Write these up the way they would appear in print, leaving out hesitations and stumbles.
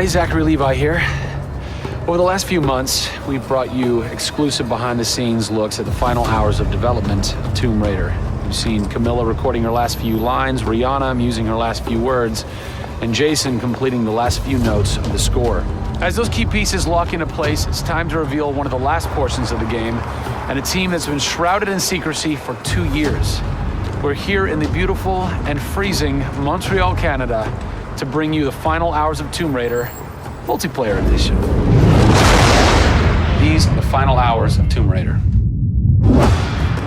everybody, Zachary Levi here. Over the last few months, we've brought you exclusive behind-the-scenes looks at the final hours of development of Tomb Raider. You've seen Camilla recording her last few lines, Rihanna musing her last few words, and Jason completing the last few notes of the score. As those key pieces lock into place, it's time to reveal one of the last portions of the game, and a team that's been shrouded in secrecy for 2 years. We're here in the beautiful and freezing Montreal, Canada, to bring you the final hours of Tomb Raider multiplayer edition. These are the final hours of Tomb Raider.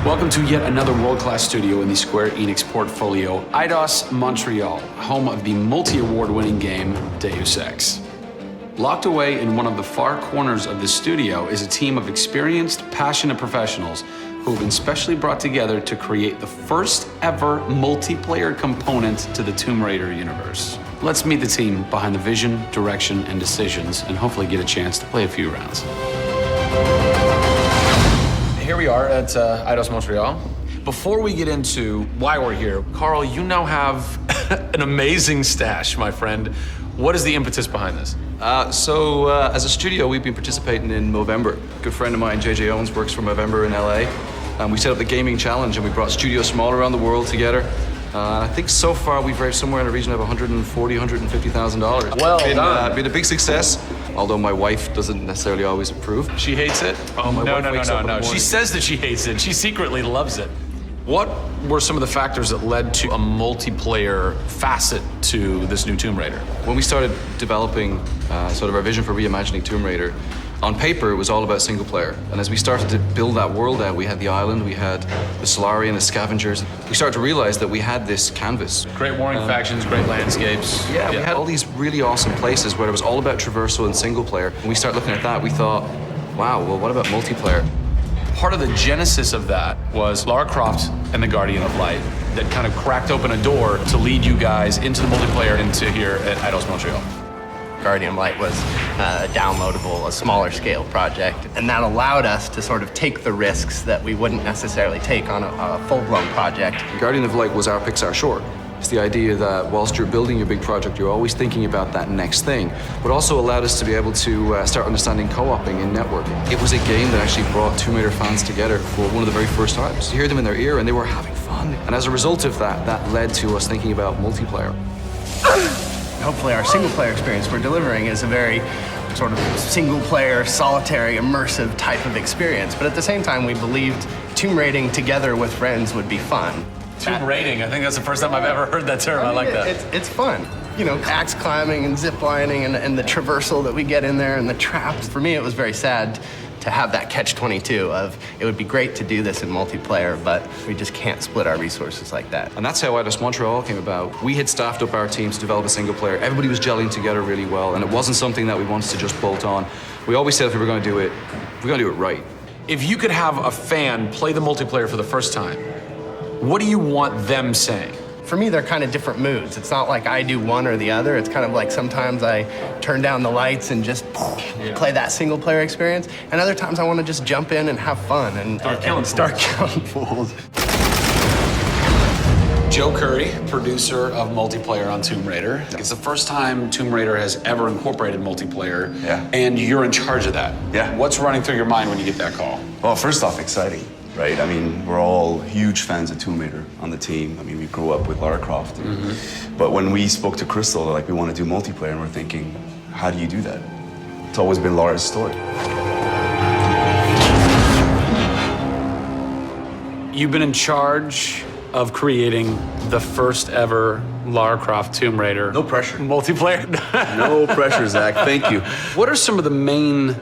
Welcome to yet another world-class studio in the Square Enix portfolio, Eidos Montreal, home of the multi-award-winning game Deus Ex. Locked away in one of the far corners of the studio is a team of experienced, passionate professionals who have been specially brought together to create the first ever multiplayer component to the Tomb Raider universe. Let's meet the team behind the vision, direction, and decisions, and hopefully get a chance to play a few rounds. Here we are at Eidos Montreal. Before we get into why we're here, Carl, you now have an amazing stash, my friend. What is the impetus behind this? As a studio, we've been participating in Movember. A good friend of mine, JJ Owens, works for Movember in LA. And we set up the gaming challenge, and we brought studios from all around the world together. I think so far we've raised somewhere in the region of $140,000, $150,000. Well done. Been a big success, although my wife doesn't necessarily always approve. She hates it? Oh, my wife wakes up in the morning. She says that she hates it. She secretly loves it. What were some of the factors that led to a multiplayer facet to this new Tomb Raider? When we started developing sort of our vision for reimagining Tomb Raider, on paper, it was all about single player. And as we started to build that world out, we had the island, we had the Solarian, the scavengers. We started to realize that we had this canvas. Great warring factions, great landscapes. Yeah, we had all these really awesome places where it was all about traversal and single player. When we started looking at that, we thought, wow, well, what about multiplayer? Part of the genesis of that was Lara Croft and the Guardian of Light that kind of cracked open a door to lead you guys into the multiplayer into here at Eidos Montreal. Guardian of Light was a downloadable, a smaller scale project, and that allowed us to sort of take the risks that we wouldn't necessarily take on a full-blown project. Guardian of Light was our Pixar short. It's the idea that whilst you're building your big project, you're always thinking about that next thing, but also allowed us to be able to start understanding co-oping and networking. It was a game that actually brought Tomb Raider fans together for one of the very first times. You hear them in their ear and they were having fun. And as a result of that, that led to us thinking about multiplayer. Hopefully our single-player experience we're delivering is a very sort of single-player, solitary, immersive type of experience. But at the same time, we believed tomb raiding together with friends would be fun. Tomb raiding, I think that's the first time I've ever heard that term. I like that. It's fun. You know, axe climbing and zip lining and the traversal that we get in there and the traps. For me, it was very sad to have that catch-22 of it would be great to do this in multiplayer, but we just can't split our resources like that. And that's how Eidos Montreal came about. We had staffed up our team to develop a single player. Everybody was gelling together really well, and it wasn't something that we wanted to just bolt on. We always said if we were going to do it, we're going to do it right. If you could have a fan play the multiplayer for the first time, what do you want them saying? For me, they're kind of different moods. It's not like I do one or the other. It's kind of like sometimes I turn down the lights and just play that single player experience. And other times I want to just jump in and have fun and start killing fools. Joe Curry, producer of multiplayer on Tomb Raider. It's the first time Tomb Raider has ever incorporated multiplayer. Yeah. And you're in charge of that. Yeah. What's running through your mind when you get that call? Well, first off, exciting, right? I mean, we're all huge fans of Tomb Raider on the team. I mean, we grew up with Lara Croft. But when we spoke to Crystal, like, we want to do multiplayer, and we're thinking, how do you do that? It's always been Lara's story. You've been in charge of creating the first ever Lara Croft Tomb Raider. No pressure. Multiplayer. No pressure, Zach. Thank you. What are some of the main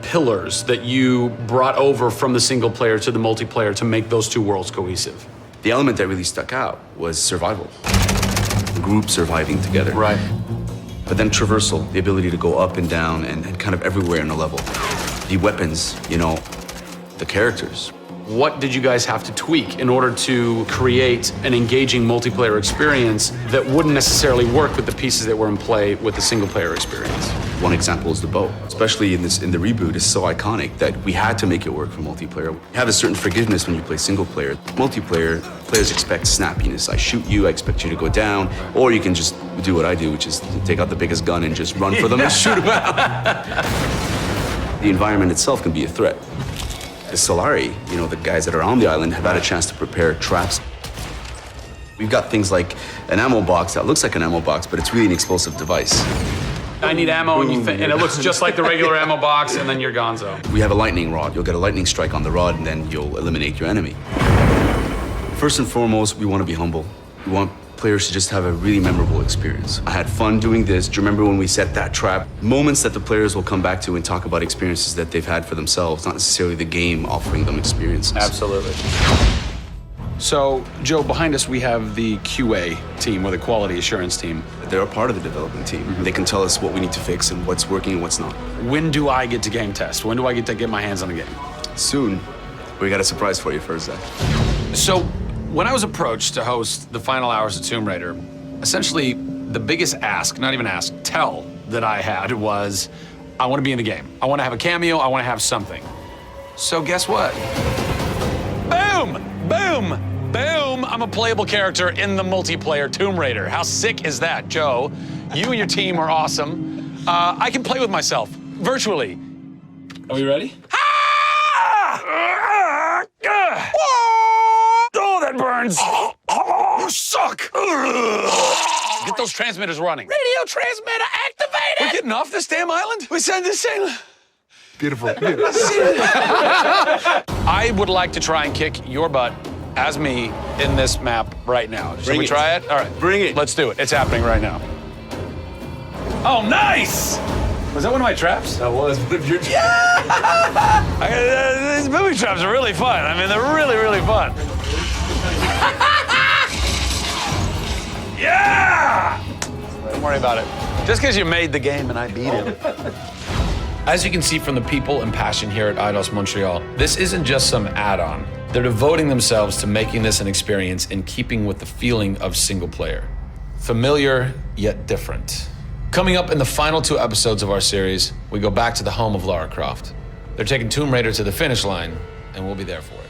pillars that you brought over from the single player to the multiplayer to make those two worlds cohesive? The element that really stuck out was survival. The group surviving together. Right. But then traversal, the ability to go up and down and kind of everywhere in a level. The weapons, you know, the characters. What did you guys have to tweak in order to create an engaging multiplayer experience that wouldn't necessarily work with the pieces that were in play with the single player experience? One example is the bow. Especially in the reboot, it's so iconic that we had to make it work for multiplayer. You have a certain forgiveness when you play single player. Multiplayer, players expect snappiness. I shoot you, I expect you to go down, or you can just do what I do, which is take out the biggest gun and just run for them and shoot them out. The environment itself can be a threat. The Solari, the guys that are on the island have had a chance to prepare traps. We've got things like an ammo box that looks like an ammo box, but it's really an explosive device. I need ammo, and it looks just like the regular ammo box, and then you're gonzo. We have a lightning rod. You'll get a lightning strike on the rod, and then you'll eliminate your enemy. First and foremost, we want to be humble. We want players to just have a really memorable experience. I had fun doing this. Do you remember when we set that trap? Moments that the players will come back to and talk about experiences that they've had for themselves, not necessarily the game offering them experiences. Absolutely. So, Joe, behind us we have the QA team, or the quality assurance team. They're a part of the development team. They can tell us what we need to fix and what's working and what's not. When do I get to game test? When do I get to get my hands on the game? Soon. We got a surprise for you first, Zach. So, when I was approached to host the final hours of Tomb Raider, essentially the biggest tell that I had was, I want to be in the game. I want to have a cameo, I want to have something. So guess what? Boom! Boom! Boom! I'm a playable character in the multiplayer Tomb Raider. How sick is that, Joe? You and your team are awesome. I can play with myself, virtually. Are we ready? Oh, that burns! You suck! Get those transmitters running. Radio transmitter activated! We're getting off this damn island? We send this thing. Beautiful. I would like to try and kick your butt as me in this map right now. Should we try it? All right. Bring it. Let's do it. It's happening right now. Oh, nice! Was that one of my traps? That was one of your traps. Yeah! These booby traps are really fun. I mean, they're really, really fun. Yeah! Don't worry about it. Just because you made the game and I beat him. As you can see from the people and passion here at Eidos Montreal, this isn't just some add-on. They're devoting themselves to making this an experience in keeping with the feeling of single player. Familiar, yet different. Coming up in the final 2 episodes of our series, we go back to the home of Lara Croft. They're taking Tomb Raider to the finish line, and we'll be there for it.